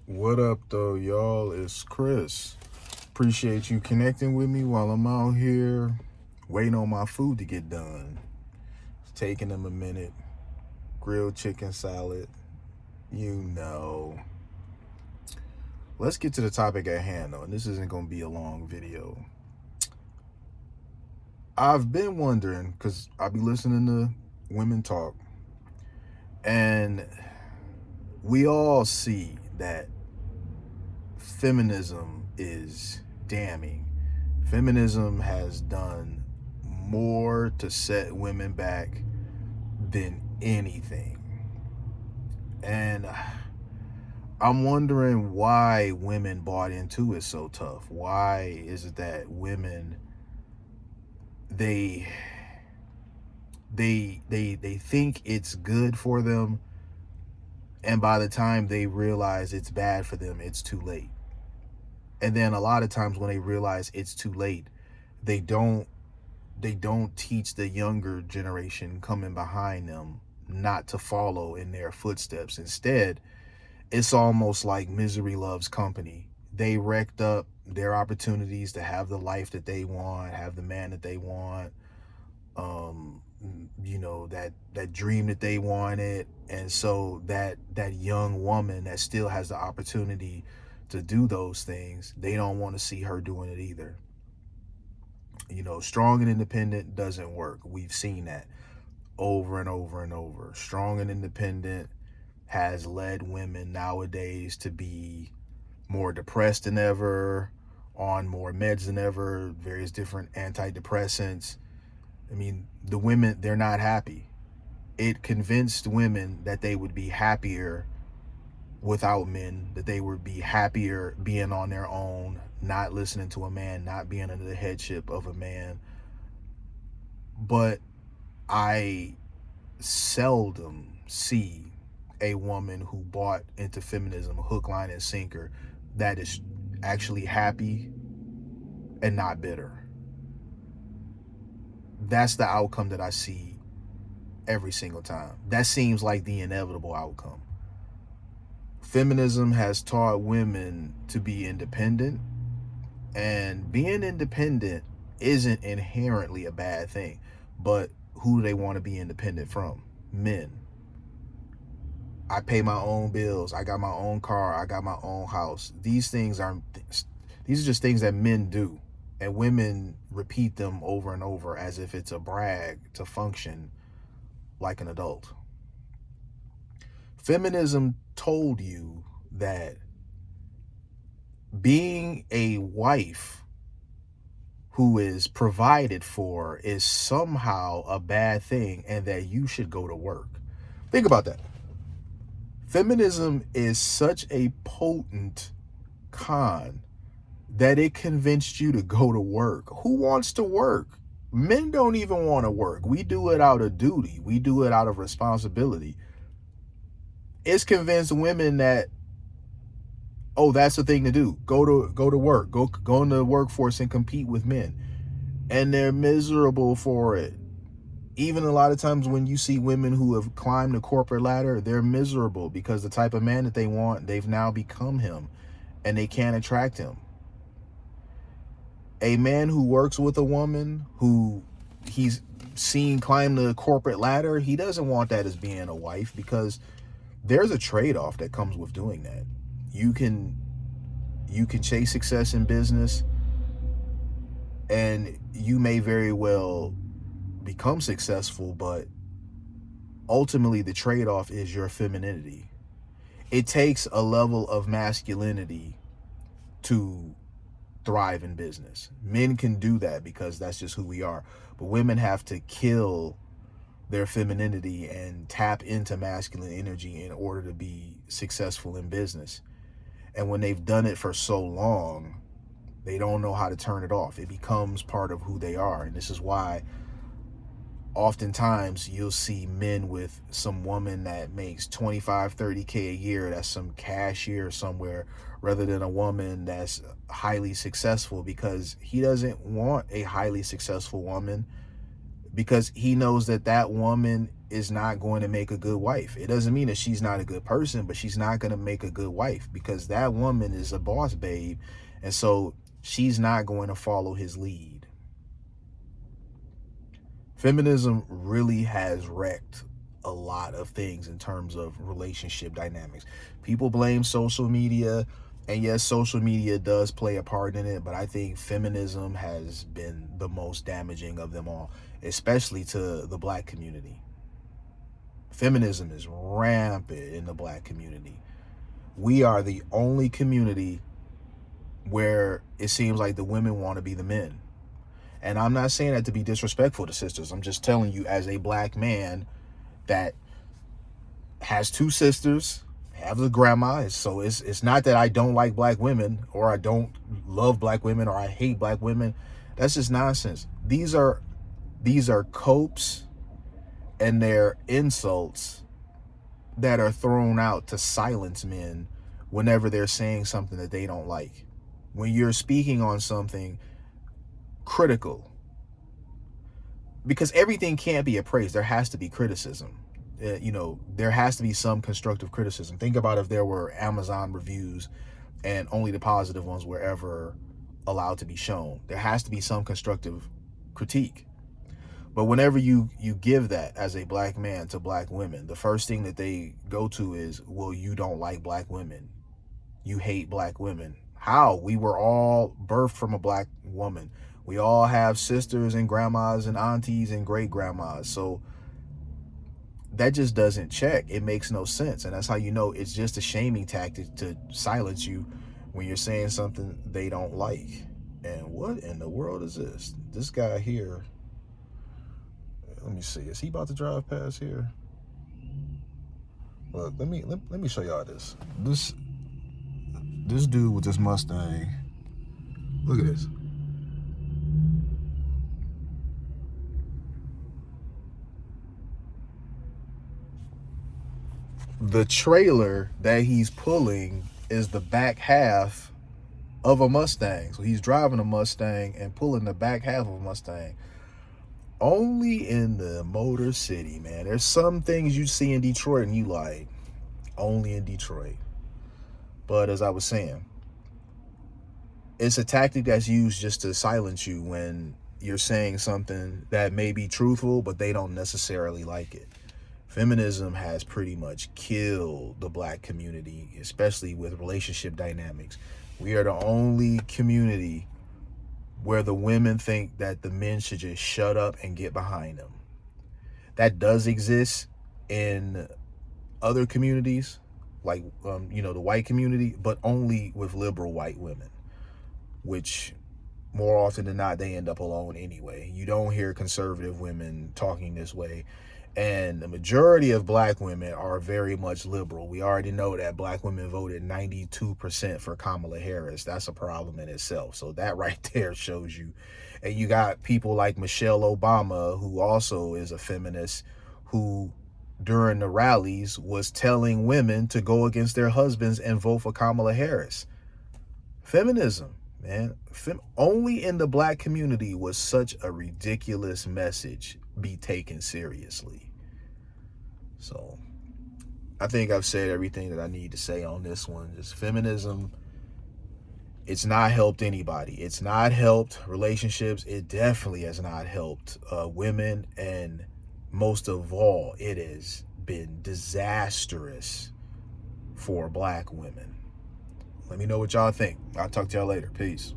What up, though, y'all? It's Chris. Appreciate you connecting with me while I'm out here waiting on my food to get done. It's taking them a minute. Grilled chicken salad, you know. Let's get to the topic at hand, though, and this isn't going to be a long video. I've been wondering, because I be listening to women talk, and we all see that feminism is damning. Feminism has done more to set women back than anything. And I'm wondering why women bought into it so tough. Why is it that women they they think it's good for them, and by the time they realize it's bad for them, it's too late. And then a lot of times when they realize it's too late, they don't teach the younger generation coming behind them not to follow in their footsteps. Instead, it's almost like misery loves company. They wrecked up their opportunities to have the life that they want, have the man that they want, um, that dream that they wanted. And so that young woman that still has the opportunity to do those things, they don't want to see her doing it either. Strong and independent doesn't work. We've seen that over and over and over. Strong and independent has led women nowadays to be more depressed than ever, on more meds than ever, various different antidepressants. I mean, the women, they're not happy. It convinced women that they would be happier without men, that they would be happier being on their own, not listening to a man, not being under the headship of a man. But I seldom see a woman who bought into feminism hook, line, and sinker that is actually happy and not bitter. That's the outcome that I see every single time. That seems like the inevitable outcome. Feminism has taught women to be independent, and being independent isn't inherently a bad thing. But who do they want to be independent from? Men. I pay my own bills. I got my own car. I got my own house. These are just things that men do, and women repeat them over and over as if it's a brag to function like an adult. Feminism told you that being a wife who is provided for is somehow a bad thing, and that you should go to work. Think about that. Feminism is such a potent con that it convinced you to go to work. Who wants to work? Men don't even want to work. We do it out of duty. We do it out of responsibility. It's convinced women that, oh, that's the thing to do. Go to work. Go in the workforce and compete with men. And they're miserable for it. Even a lot of times when you see women who have climbed the corporate ladder, they're miserable because the type of man that they want, they've now become him, and they can't attract him. A man who works with a woman who he's seen climb the corporate ladder, he doesn't want that as being a wife, because there's a trade-off that comes with doing that. You can chase success in business, and you may very well become successful, but ultimately the trade-off is your femininity. It takes a level of masculinity to thrive in business. Men can do that because that's just who we are, but women have to kill their femininity and tap into masculine energy in order to be successful in business. And when they've done it for so long, they don't know how to turn it off. It becomes part of who they are. And this is why oftentimes you'll see men with some woman that makes 25, 30K a year, that's some cashier somewhere, rather than a woman that's highly successful, because he doesn't want a highly successful woman because he knows that that woman is not going to make a good wife. It doesn't mean that she's not a good person, but she's not going to make a good wife because that woman is a boss babe, and so she's not going to follow his lead. Feminism really has wrecked a lot of things in terms of relationship dynamics. People blame social media, and yes, social media does play a part in it, but I think feminism has been the most damaging of them all, especially to the black community. Feminism is rampant in the black community. We are the only community where it seems like the women want to be the men. And I'm not saying that to be disrespectful to sisters. I'm just telling you, as a black man that has two sisters, have a grandma, so it's not that I don't like black women or I don't love black women or I hate black women. That's just nonsense. These are copes and they're insults that are thrown out to silence men whenever they're saying something that they don't like. When you're speaking on something critical, because everything can't be appraised, there has to be criticism. There has to be some constructive criticism. Think about if there were Amazon reviews and only the positive ones were ever allowed to be shown. There has to be some constructive critique. But whenever you give that as a black man to black women, the first thing that they go to is, well, you don't like black women. You hate black women. How? We were all birthed from a black woman. We all have sisters and grandmas and aunties and great grandmas. So that just doesn't check. It makes no sense. And that's how you know it's just a shaming tactic to silence you when you're saying something they don't like. And what in the world is this? This guy here. Let me see. Is he about to drive past here? Look, let me show y'all this. This dude with this Mustang. Look at this. The trailer that he's pulling is the back half of a Mustang. So he's driving a Mustang and pulling the back half of a Mustang. Only in the Motor City, man. There's some things you see in Detroit and you like, only in Detroit. But as I was saying, it's a tactic that's used just to silence you when you're saying something that may be truthful, but they don't necessarily like it. Feminism has pretty much killed the black community, especially with relationship dynamics. We are the only community where the women think that the men should just shut up and get behind them. That does exist in other communities, like the white community, but only with liberal white women, which more often than not, they end up alone anyway. You don't hear conservative women talking this way. And the majority of black women are very much liberal. We already know that black women voted 92% for Kamala Harris. That's a problem in itself. So that right there shows you. And you got people like Michelle Obama, who also is a feminist, who during the rallies was telling women to go against their husbands and vote for Kamala Harris. Feminism, man. Only in the black community was such a ridiculous message be taken seriously. So I think I've said everything that I need to say on this one. Just feminism, it's not helped anybody. It's not helped relationships. It definitely has not helped women, and most of all, it has been disastrous for black women. Let me know what y'all think. I'll talk to y'all later. Peace.